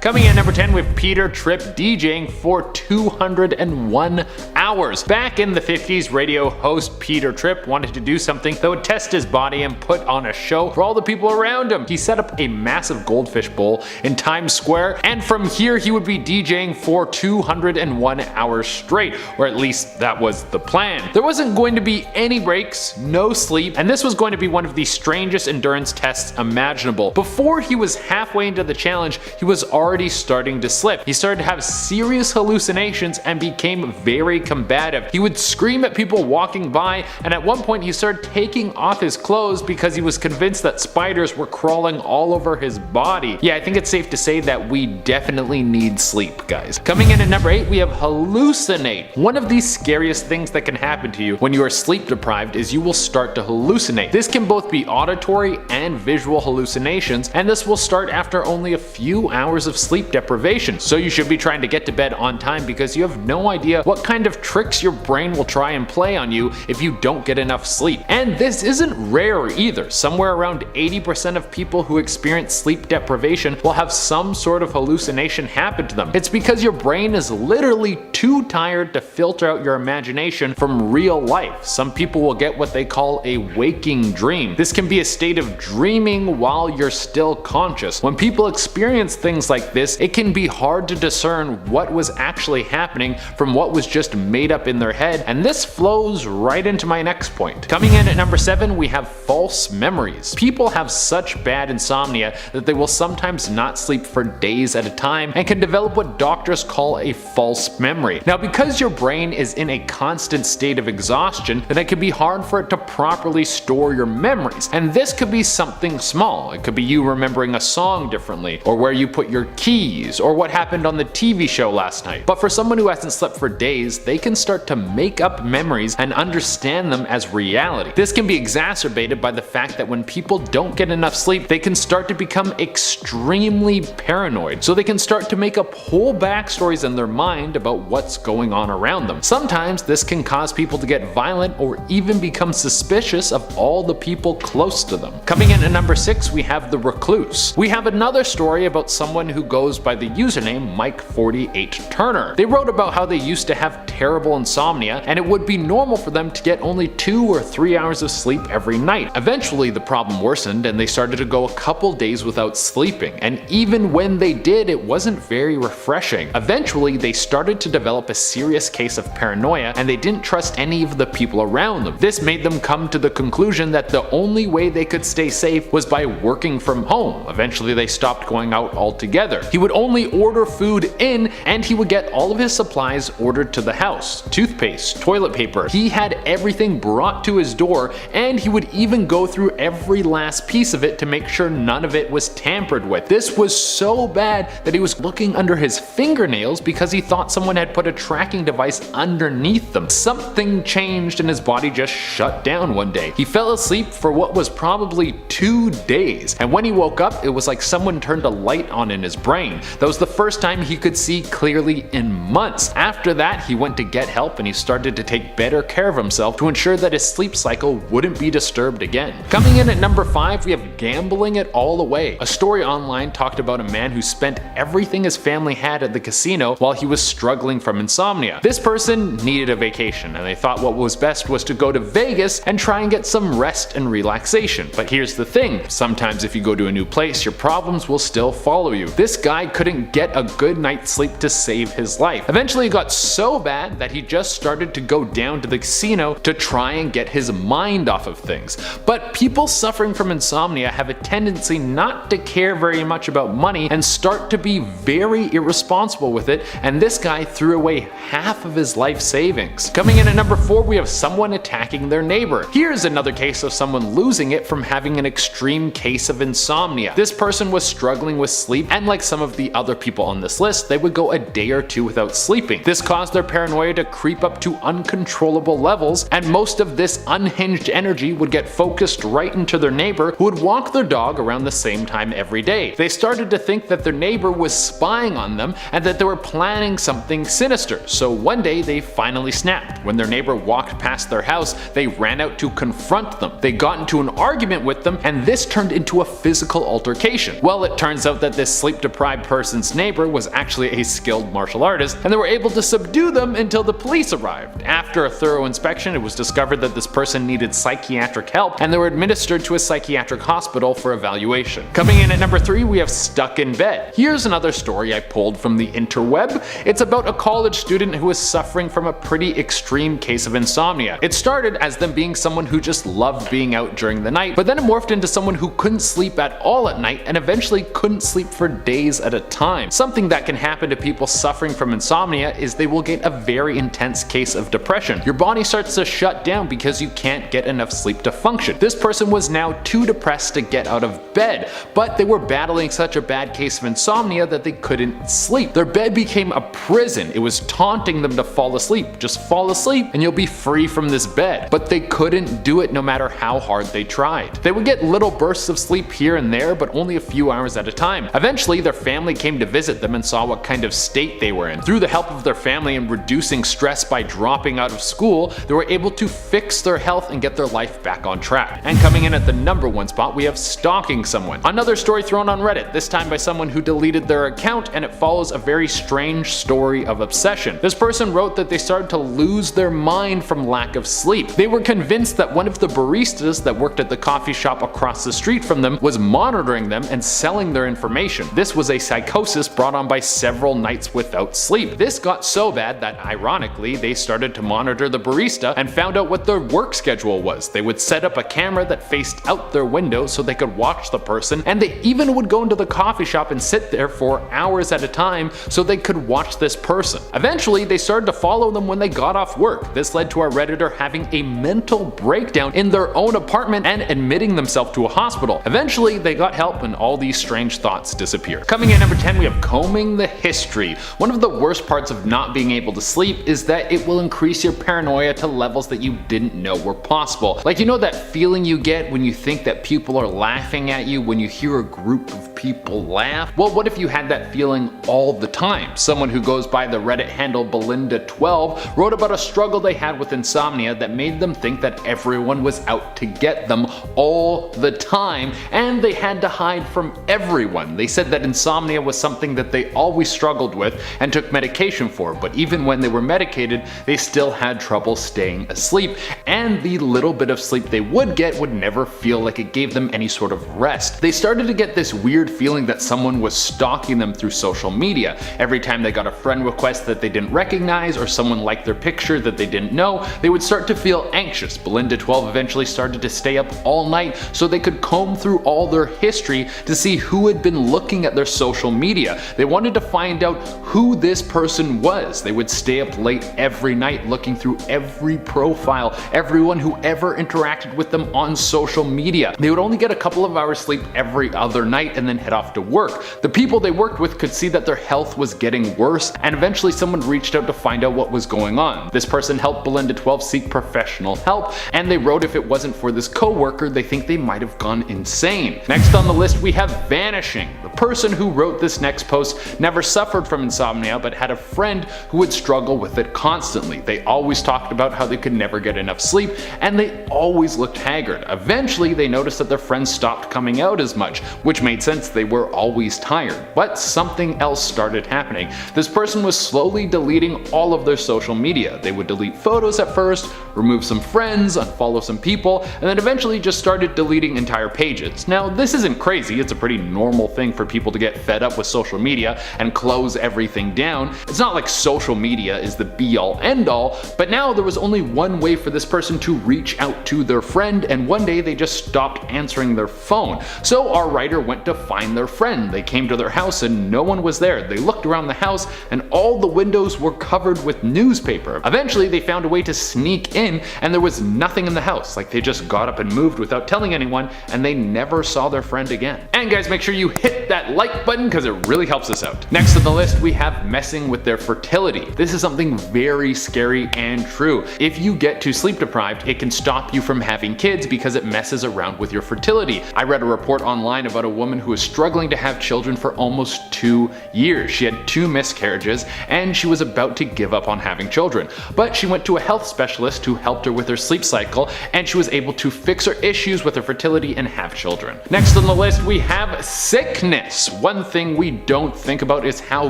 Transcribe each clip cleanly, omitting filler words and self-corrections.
Coming in at number 10, we have Peter Tripp DJing for 201 hours. Back in the 50s, radio host Peter Tripp wanted to do something that would test his body and put on a show for all the people around him. He set up a massive goldfish bowl in Times Square, and from here he would be DJing for 201 hours straight, or at least that was the plan. There wasn't going to be any breaks, no sleep, and this was going to be one of the strangest endurance tests imaginable. Before he was halfway into the challenge, he was already starting to slip. He started to have serious hallucinations and became very combative. He would scream at people walking by, and at one point he started taking off his clothes because he was convinced that spiders were crawling all over his body. Yeah, I think it's safe to say that we definitely need sleep, guys. Coming in at number 8, we have hallucinate. One of the scariest things that can happen to you when you are sleep deprived is you will start to hallucinate. This can both be auditory and visual hallucinations, and this will start after only a few hours of sleep deprivation. So you should be trying to get to bed on time because you have no idea what kind of tricks your brain will try and play on you if you don't get enough sleep. And this isn't rare either. Somewhere around 80% of people who experience sleep deprivation will have some sort of hallucination happen to them. It's because your brain is literally too tired to filter out your imagination from real life. Some people will get what they call a waking dream. This can be a state of dreaming while you're still conscious. When people experience things like this, it can be hard to discern what was actually happening from what was just made up in their head, and this flows right into my next point. Coming in at number 7, we have false memories. People have such bad insomnia that they will sometimes not sleep for days at a time and can develop what doctors call a false memory. Now, because your brain is in a constant state of exhaustion, then it can be hard for it to properly store your memories, and this could be something small. It could be you remembering a song differently, or where you put your keys, or what happened on the TV show last night. But for someone who hasn't slept for days, they can start to make up memories and understand them as reality. This can be exacerbated by the fact that when people don't get enough sleep, they can start to become extremely paranoid. So they can start to make up whole backstories in their mind about what's going on around them. Sometimes this can cause people to get violent or even become suspicious of all the people close to them. Coming in at number 6, we have the recluse. We have another story about someone who goes by the username Mike48Turner. They wrote about how they used to have terrible insomnia, and it would be normal for them to get only 2 or 3 hours of sleep every night. Eventually the problem worsened and they started to go a couple days without sleeping, and even when they did, it wasn't very refreshing. Eventually they started to develop a serious case of paranoia, and they didn't trust any of the people around them. This made them come to the conclusion that the only way they could stay safe was by working from home. Eventually they stopped going out altogether. He would only order food in, and he would get all of his supplies ordered to the house. Toothpaste, toilet paper. He had everything brought to his door, and he would even go through every last piece of it to make sure none of it was tampered with. This was so bad that he was looking under his fingernails because he thought someone had put a tracking device underneath them. Something changed and his body just shut down one day. He fell asleep for what was probably 2 days, and when he woke up, it was like someone turned a light on in his brain. That was the first time he could see clearly in months. After that, he went to get help and he started to take better care of himself to ensure that his sleep cycle wouldn't be disturbed again. Coming in at number 5, we have gambling it all away. A story online talked about a man who spent everything his family had at the casino while he was struggling from insomnia. This person needed a vacation, and they thought what was best was to go to Vegas and try and get some rest and relaxation. But here's the thing, sometimes if you go to a new place, your problems will still follow you. This guy couldn't get a good night's sleep to save his life. Eventually it got so bad that he just started to go down to the casino to try and get his mind off of things. But people suffering from insomnia have a tendency not to care very much about money and start to be very irresponsible with it, and this guy threw away half of his life savings. Coming in at number 4, we have someone attacking their neighbor. Here's another case of someone losing it from having an extreme case of insomnia. This person was struggling with sleep, and like some of the other people on this list, they would go a day or two without sleeping. This caused their paranoia to creep up to uncontrollable levels, and most of this unhinged energy would get focused right into their neighbor, who would walk their dog around the same time every day. They started to think that their neighbor was spying on them and that they were planning something sinister. So one day they finally snapped. When their neighbor walked past their house, they ran out to confront them. They got into an argument with them, and this turned into a physical altercation. Well, it turns out that this sleep deprived sleep-deprived person's neighbor was actually a skilled martial artist, and they were able to subdue them until the police arrived. After a thorough inspection, it was discovered that this person needed psychiatric help, and they were administered to a psychiatric hospital for evaluation. Coming in at number 3, we have Stuck in Bed. Here's another story I pulled from the interweb. It's about a college student who was suffering from a pretty extreme case of insomnia. It started as them being someone who just loved being out during the night, but then it morphed into someone who couldn't sleep at all at night and eventually couldn't sleep for days at a time. Something that can happen to people suffering from insomnia is they will get a very intense case of depression. Your body starts to shut down because you can't get enough sleep to function. This person was now too depressed to get out of bed, but they were battling such a bad case of insomnia that they couldn't sleep. Their bed became a prison. It was taunting them to fall asleep. Just fall asleep and you'll be free from this bed. But they couldn't do it no matter how hard they tried. They would get little bursts of sleep here and there, but only a few hours at a time. Eventually, their family came to visit them and saw what kind of state they were in. Through the help of their family and reducing stress by dropping out of school, they were able to fix their health and get their life back on track. And coming in at the number 1 spot, we have stalking someone. Another story thrown on Reddit, this time by someone who deleted their account, and it follows a very strange story of obsession. This person wrote that they started to lose their mind from lack of sleep. They were convinced that one of the baristas that worked at the coffee shop across the street from them was monitoring them and selling their information. This was a psychosis brought on by several nights without sleep. This got so bad that ironically they started to monitor the barista and found out what their work schedule was. They would set up a camera that faced out their window so they could watch the person, and they even would go into the coffee shop and sit there for hours at a time so they could watch this person. Eventually they started to follow them when they got off work. This led to a Redditor having a mental breakdown in their own apartment and admitting themselves to a hospital. Eventually they got help and all these strange thoughts disappeared. Coming in number 10, we have combing the history. One of the worst parts of not being able to sleep is that it will increase your paranoia to levels that you didn't know were possible. Like, you know that feeling you get when you think that people are laughing at you when you hear a group of people laugh? Well, what if you had that feeling all the time? Someone who goes by the Reddit handle Belinda12 wrote about a struggle they had with insomnia that made them think that everyone was out to get them all the time, and they had to hide from everyone. They said that insomnia was something that they always struggled with and took medication for, but even when they were medicated, they still had trouble staying asleep, and the little bit of sleep they would get would never feel like it gave them any sort of rest. They started to get this weird feeling that someone was stalking them through social media. Every time they got a friend request that they didn't recognize or someone liked their picture that they didn't know, they would start to feel anxious. Belinda12 eventually started to stay up all night so they could comb through all their history to see who had been looking at their social media. They wanted to find out who this person was. They would stay up late every night looking through every profile, everyone who ever interacted with them on social media. They would only get a couple of hours sleep every other night and then head off to work. The people they worked with could see that their health was getting worse, and eventually someone reached out to find out what was going on. This person helped Belinda12 seek professional help, and they wrote if it wasn't for this coworker, they think they might have gone insane. Next on the list, we have Vanishing. The person who wrote this next post never suffered from insomnia, but had a friend who would struggle with it constantly. They always talked about how they could never get enough sleep, and they always looked haggard. Eventually, they noticed that their friends stopped coming out as much, which made sense, they were always tired. But something else started happening. This person was slowly deleting all of their social media. They would delete photos at first, remove some friends, unfollow some people, and then eventually just started deleting entire pages. Now, this isn't crazy, it's a pretty normal thing for people to get fed up with social media and close everything down. It's not like social media is the be-all end-all, but now there was only one way for this person to reach out to their friend, and one day they just stopped answering their phone. So our writer went to find their friend. They came to their house and no one was there. They looked around the house and all the windows were covered with newspaper. Eventually they found a way to sneak in and there was nothing in the house. Like, they just got up and moved without telling anyone, and they never saw their friend again. And guys, make sure you hit that like button because it really helps us out. Next on the list, we have messing with their fertility. This is something very scary and true. If you get too sleep deprived, it can stop you from having kids because it messes around with your fertility. I read a report online about a woman who was struggling to have children for almost 2 years. She had 2 miscarriages and she was about to give up on having children. But she went to a health specialist who helped her with her sleep cycle, and she was able to fix her issues with her fertility and have children. Next on the list, we have sickness. myths. One thing we don't think about is how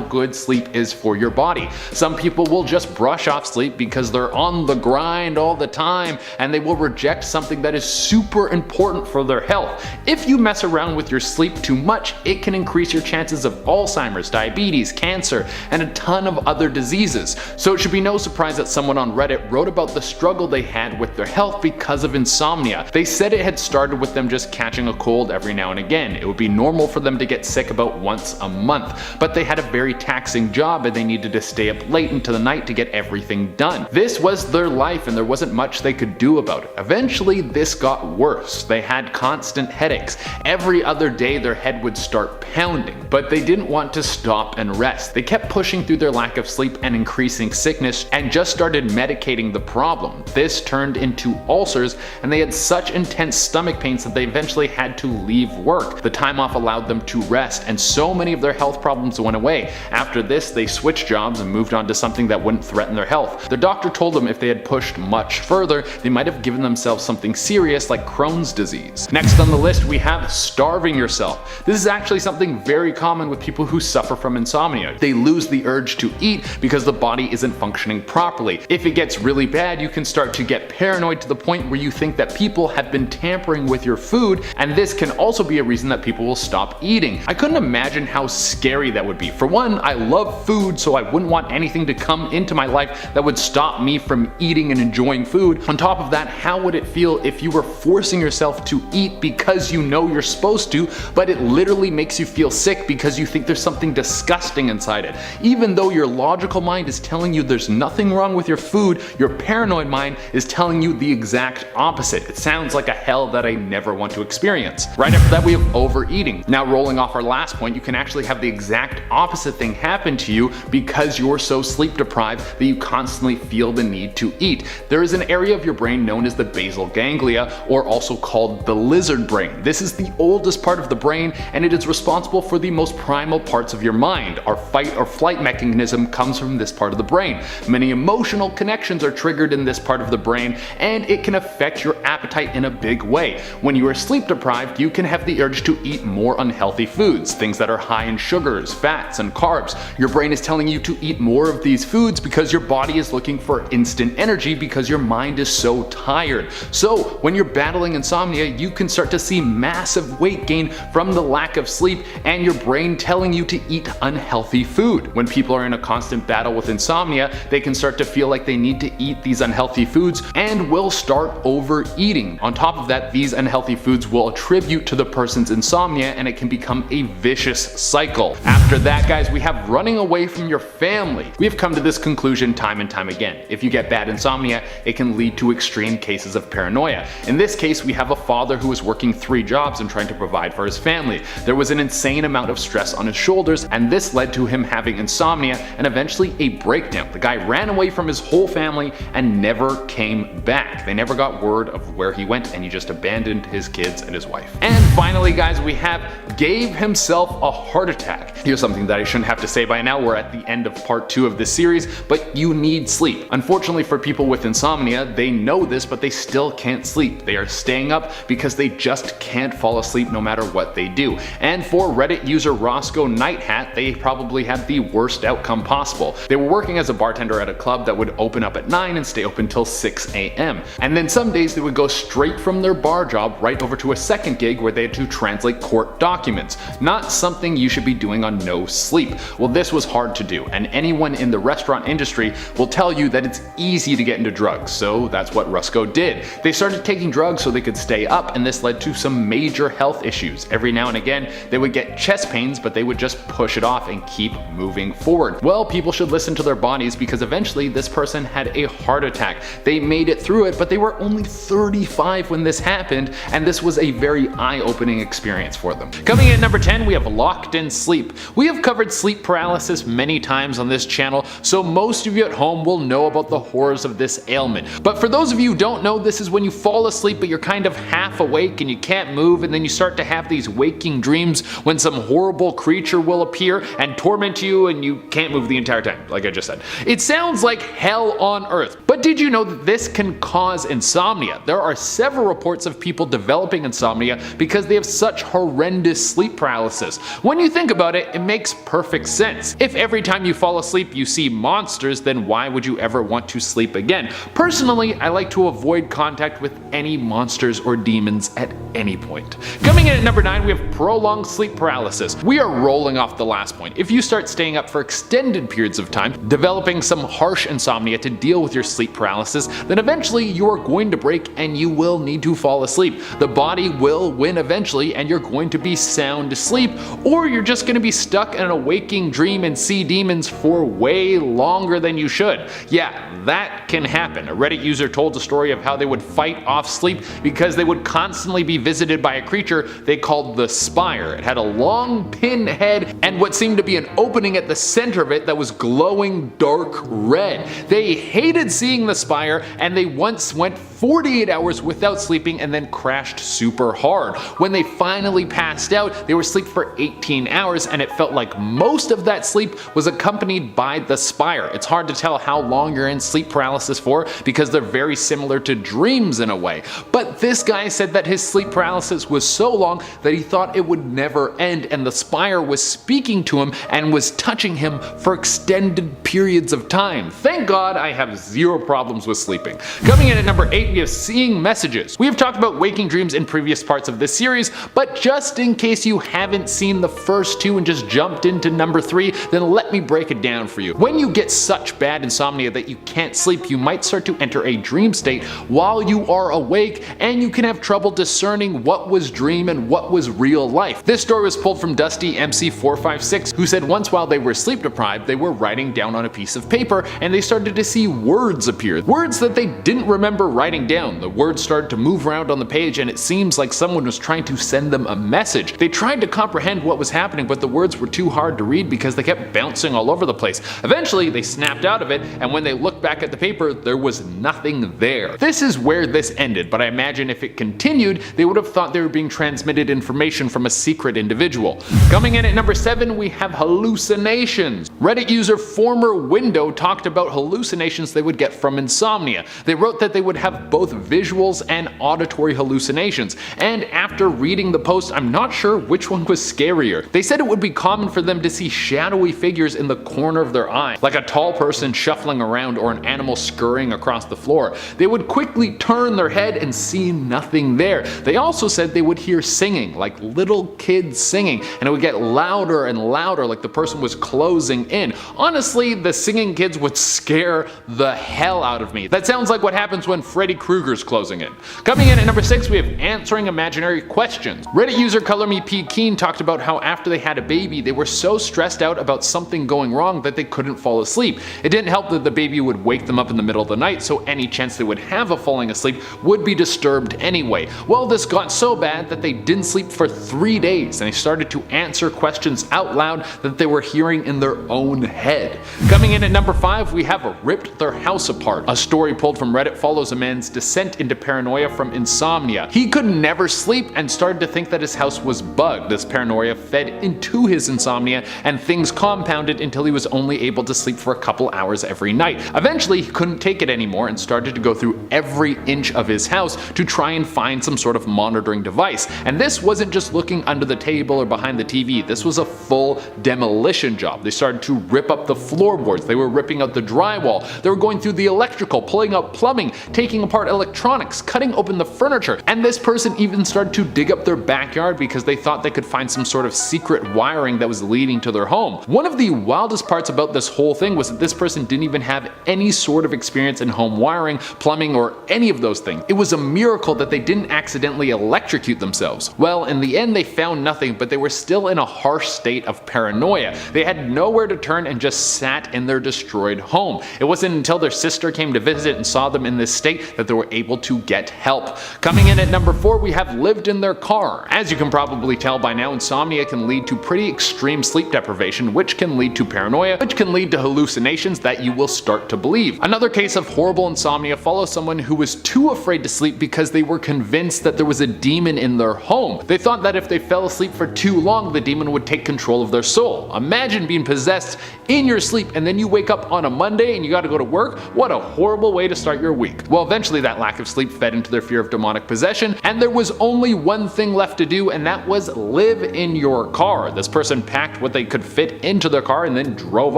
good sleep is for your body. Some people will just brush off sleep because they're on the grind all the time, and they will reject something that is super important for their health. If you mess around with your sleep too much, it can increase your chances of Alzheimer's, diabetes, cancer, and a ton of other diseases. So it should be no surprise that someone on Reddit wrote about the struggle they had with their health because of insomnia. They said it had started with them just catching a cold every now and again. It would be normal for them to get sick about once a month, but they had a very taxing job and they needed to stay up late into the night to get everything done. This was their life and there wasn't much they could do about it. Eventually this got worse. They had constant headaches. Every other day their head would start pounding, but they didn't want to stop and rest. They kept pushing through their lack of sleep and increasing sickness and just started medicating the problem. This turned into ulcers and they had such intense stomach pains that they eventually had to leave work. The time off allowed them to rest and so many of their health problems went away. After this they switched jobs and moved on to something that wouldn't threaten their health. Their doctor told them if they had pushed much further, they might have given themselves something serious like Crohn's disease. Next on the list we have starving yourself. This is actually something very common with people who suffer from insomnia. They lose the urge to eat because the body isn't functioning properly. If it gets really bad, you can start to get paranoid to the point where you think that people have been tampering with your food, and this can also be a reason that people will stop eating. I couldn't imagine how scary that would be. For one, I love food, so I wouldn't want anything to come into my life that would stop me from eating and enjoying food. On top of that, how would it feel if you were forcing yourself to eat because you know you're supposed to, but it literally makes you feel sick because you think there's something disgusting inside it? Even though your logical mind is telling you there's nothing wrong with your food, your paranoid mind is telling you the exact opposite. It sounds like a hell that I never want to experience. Right after that we have overeating. Now rolling off our last point, you can actually have the exact opposite thing happen to you because you're so sleep deprived that you constantly feel the need to eat. There is an area of your brain known as the basal ganglia, or also called the lizard brain. This is the oldest part of the brain and it is responsible for the most primal parts of your mind. Our fight or flight mechanism comes from this part of the brain. Many emotional connections are triggered in this part of the brain and it can affect your appetite in a big way. When you are sleep deprived, you can have the urge to eat more unhealthy foods, things that are high in sugars, fats, and carbs. Your brain is telling you to eat more of these foods because your body is looking for instant energy because your mind is so tired. So when you're battling insomnia, you can start to see massive weight gain from the lack of sleep and your brain telling you to eat unhealthy food. When people are in a constant battle with insomnia, they can start to feel like they need to eat these unhealthy foods and will start overeating. On top of that, these unhealthy foods will attribute to the person's insomnia and it can become a vicious cycle. After that, guys, we have running away from your family. We have come to this conclusion time and time again. If you get bad insomnia, it can lead to extreme cases of paranoia. In this case, we have a father who was working 3 jobs and trying to provide for his family. There was an insane amount of stress on his shoulders and this led to him having insomnia and eventually a breakdown. The guy ran away from his whole family and never came back. They never got word of where he went and he just abandoned his kids and his wife. And finally, guys, we have gave himself a heart attack. Here's something that I shouldn't have to say by now. We're at the end of part 2 of this series, but you need sleep. Unfortunately for people with insomnia, they know this, but they still can't sleep. They are staying up because they just can't fall asleep no matter what they do. And for Reddit user Roscoe Nighthat, they probably had the worst outcome possible. They were working as a bartender at a club that would open up at 9 and stay open till 6 a.m. And then some days they would go straight from their bar job right over to a second gig where they had to translate court documents. Not something you should be doing on no sleep. Well, this was hard to do, and anyone in the restaurant industry will tell you that it's easy to get into drugs, so that's what Roscoe did. They started taking drugs so they could stay up, and this led to some major health issues. Every now and again, they would get chest pains, but they would just push it off and keep moving forward. Well, people should listen to their bodies because eventually this person had a heart attack. They made it through it, but they were only 35 when this happened, and this was a very eye-opening experience for them. Coming in at number 10, we have locked in sleep. We have covered sleep paralysis many times on this channel, so most of you at home will know about the horrors of this ailment. But for those of you who don't know, this is when you fall asleep but you're kind of half awake and you can't move, and then you start to have these waking dreams when some horrible creature will appear and torment you and you can't move the entire time, like I just said. It sounds like hell on earth, but But did you know that this can cause insomnia? There are several reports of people developing insomnia because they have such horrendous sleep paralysis. When you think about it, it makes perfect sense. If every time you fall asleep you see monsters, then why would you ever want to sleep again? Personally, I like to avoid contact with any monsters or demons at any point. Coming in at number 9, we have prolonged sleep paralysis. We are rolling off the last point. If you start staying up for extended periods of time, developing some harsh insomnia to deal with your sleep paralysis, then eventually you are going to break and you will need to fall asleep. The body will win eventually and you're going to be sound asleep, or you're just going to be stuck in a waking dream and see demons for way longer than you should. Yeah, that can happen. A Reddit user told a story of how they would fight off sleep because they would constantly be visited by a creature they called the Spire. It had a long pin head and what seemed to be an opening at the center of it that was glowing dark red. They hated seeing the Spire and they once went 48 hours without sleeping and then crashed super hard. When they finally passed out, they were asleep for 18 hours and it felt like most of that sleep was accompanied by the Spire. It's hard to tell how long you're in sleep paralysis for because they're very similar to dreams in a way. But this guy said that his sleep paralysis was so long that he thought it would never end, and the Spire was speaking to him and was touching him for extended periods of time. Thank God I have zero problems with sleeping. Coming in at number 8, we have seeing messages. We have talked about waking dreams in previous parts of this series, but just in case you haven't seen the first two and just jumped into number 3, then let me break it down for you. When you get such bad insomnia that you can't sleep, you might start to enter a dream state while you are awake, and you can have trouble discerning what was dream and what was real life. This story was pulled from Dusty MC456, who said once while they were sleep deprived, they were writing down on a piece of paper and they started to see words appear. Words that they didn't remember writing down. The words started to move around on the page and it seems like someone was trying to send them a message. They tried to comprehend what was happening, but the words were too hard to read because they kept bouncing all over the place. Eventually they snapped out of it, and when they looked back at the paper, there was nothing there. This is where this ended, but I imagine if it continued, they would have thought they were being transmitted information from a secret individual. Coming in at number 7, we have hallucinations. Reddit user Former Window talked about hallucinations they would get from insomnia. They wrote that they would have both visuals and auditory hallucinations, and after reading the post, I'm not sure which one was scarier. They said it would be common for them to see shadowy figures in the corner of their eye, like a tall person shuffling around or an animal scurrying across the floor. They would quickly turn their head and see nothing there. They also said they would hear singing, like little kids singing, and it would get louder and louder like the person was closing in. Honestly, the singing kids would scare the hell out of me. That sounds like what happens when Freddy Krueger's closing in. Coming in at number 6, we have answering imaginary questions. Reddit user ColorMePKeen talked about how after they had a baby, they were so stressed out about something going wrong that they couldn't fall asleep. It didn't help that the baby would wake them up in the middle of the night, so any chance they would have of falling asleep would be disturbed anyway. Well, this got so bad that they didn't sleep for 3 days, and they started to answer questions out loud that they were hearing in their own head. Coming in at number 5, we have ripped their house apart. A story pulled from Reddit follows a man's descent into paranoia from insomnia. He could never sleep and started to think that his house was bugged. This paranoia fed into his insomnia, and things compounded until he was only able to sleep for a couple hours every night. Eventually, he couldn't take it anymore and started to go through every inch of his house to try and find some sort of monitoring device. And this wasn't just looking under the table or behind the TV, this was a full demolition job. They started to rip up the floorboards, they were ripping out the drywall, they were going through the electrical, pulling out plumbing, taking apart electronics, cutting open the furniture, and this person even started to dig up their backyard because they thought they could find some sort of secret wiring that was leading to their home. One of the wildest parts about this whole thing was that this person didn't even have any sort of experience in home wiring, plumbing, or any of those things. It was a miracle that they didn't accidentally electrocute themselves. Well, in the end they found nothing, but they were still in a harsh state of paranoia. They had nowhere to turn and just sat in their destroyed home. It wasn't until their sister came to visit and saw them in this state that that they were able to get help. Coming in at number 4, we have lived in their car. As you can probably tell by now, insomnia can lead to pretty extreme sleep deprivation, which can lead to paranoia, which can lead to hallucinations that you will start to believe. Another case of horrible insomnia follows someone who was too afraid to sleep because they were convinced that there was a demon in their home. They thought that if they fell asleep for too long, the demon would take control of their soul. Imagine being possessed in your sleep and then you wake up on a Monday and you gotta go to work. What a horrible way to start your week. Well, eventually that lack of sleep fed into their fear of demonic possession, and there was only one thing left to do, and that was live in your car. This person packed what they could fit into their car and then drove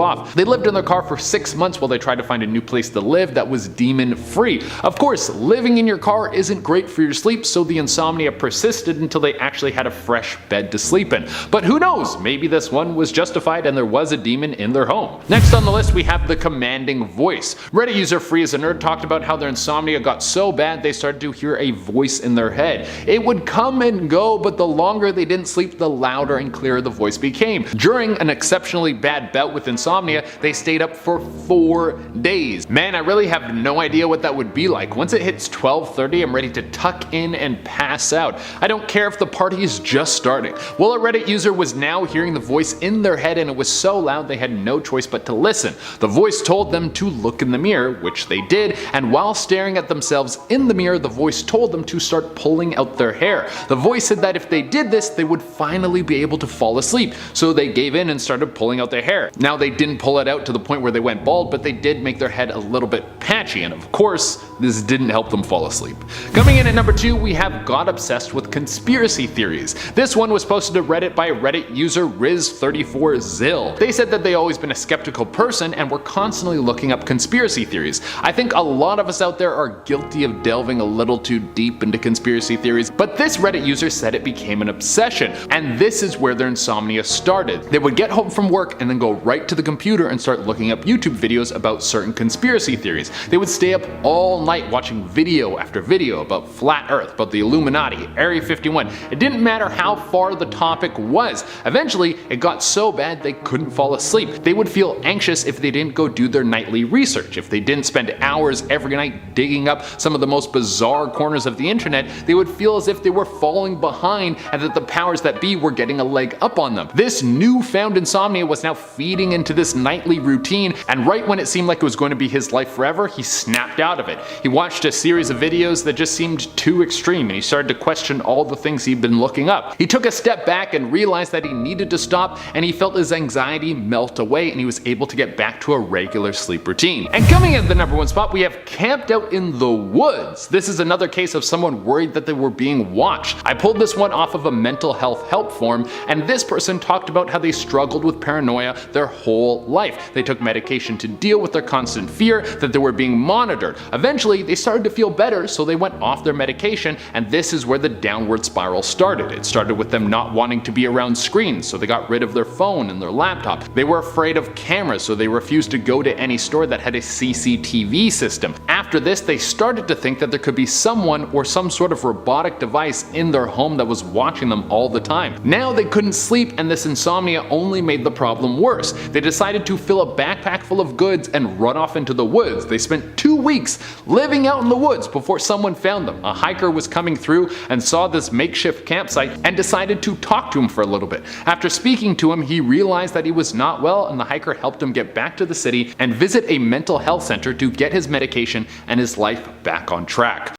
off. They lived in their car for 6 months while they tried to find a new place to live that was demon free. Of course, living in your car isn't great for your sleep, so the insomnia persisted until they actually had a fresh bed to sleep in. But who knows, maybe this one was justified and there was a demon in their home. Next on the list we have the commanding voice. Reddit user Free as a Nerd talked about how their insomnia got so bad they started to hear a voice in their head. It would come and go, but the longer they didn't sleep, the louder and clearer the voice became. During an exceptionally bad bout with insomnia, they stayed up for 4 days. Man, I really have no idea what that would be like. Once it hits 12:30, I'm ready to tuck in and pass out. I don't care if the party is just starting. Well, a Reddit user was now hearing the voice in their head, and it was so loud they had no choice but to listen. The voice told them to look in the mirror, which they did, and while staring at themselves in the mirror, the voice told them to start pulling out their hair. The voice said that if they did this, they would finally be able to fall asleep, so they gave in and started pulling out their hair. Now, they didn't pull it out to the point where they went bald, but they did make their head a little bit patchy, and of course, this didn't help them fall asleep. Coming in at number 2, we have got obsessed with conspiracy theories. This one was posted to Reddit by Reddit user Riz34Zill. They said that they always been a skeptical person and were constantly looking up conspiracy theories. I think a lot of us out there are guilty of delving a little too deep into conspiracy theories, but this Reddit user said it became an obsession, and this is where their insomnia started. They would get home from work and then go right to the computer and start looking up YouTube videos about certain conspiracy theories. They would stay up all night watching video after video about flat earth, about the Illuminati, Area 51. It didn't matter how far the topic was. Eventually, it got so bad they couldn't fall asleep. They would feel anxious if they didn't go do their nightly research. If they didn't spend hours every night digging up some of the most bizarre corners of the internet, they would feel as if they were falling behind and that the powers that be were getting a leg up on them. This newfound insomnia was now feeding into this nightly routine, and right when it seemed like it was going to be his life forever, he snapped out of it. He watched a series of videos that just seemed too extreme, and he started to question all the things he'd been looking up. He took a step back and realized that he needed to stop, and he felt his anxiety melt away, and he was able to get back to a regular sleep routine. And coming in at the number 1 spot, we have camped out in the woods. This is another case of someone worried that they were being watched. I pulled this one off of a mental health help forum, and this person talked about how they struggled with paranoia their whole life. They took medication to deal with their constant fear that they were being monitored. Eventually, they started to feel better, so they went off their medication, and this is where the downward spiral started. It started with them not wanting to be around screens, so they got rid of their phone and their laptop. They were afraid of cameras, so they refused to go to any store that had a CCTV system. After this, they started to think that there could be someone or some sort of robotic device in their home that was watching them all the time. Now they couldn't sleep, and this insomnia only made the problem worse. They decided to fill a backpack full of goods and run off into the woods. They spent 2 weeks living out in the woods before someone found them. A hiker was coming through and saw this makeshift campsite and decided to talk to him for a little bit. After speaking to him, he realized that he was not well, and the hiker helped him get back to the city and visit a mental health center to get his medication and his life back on track.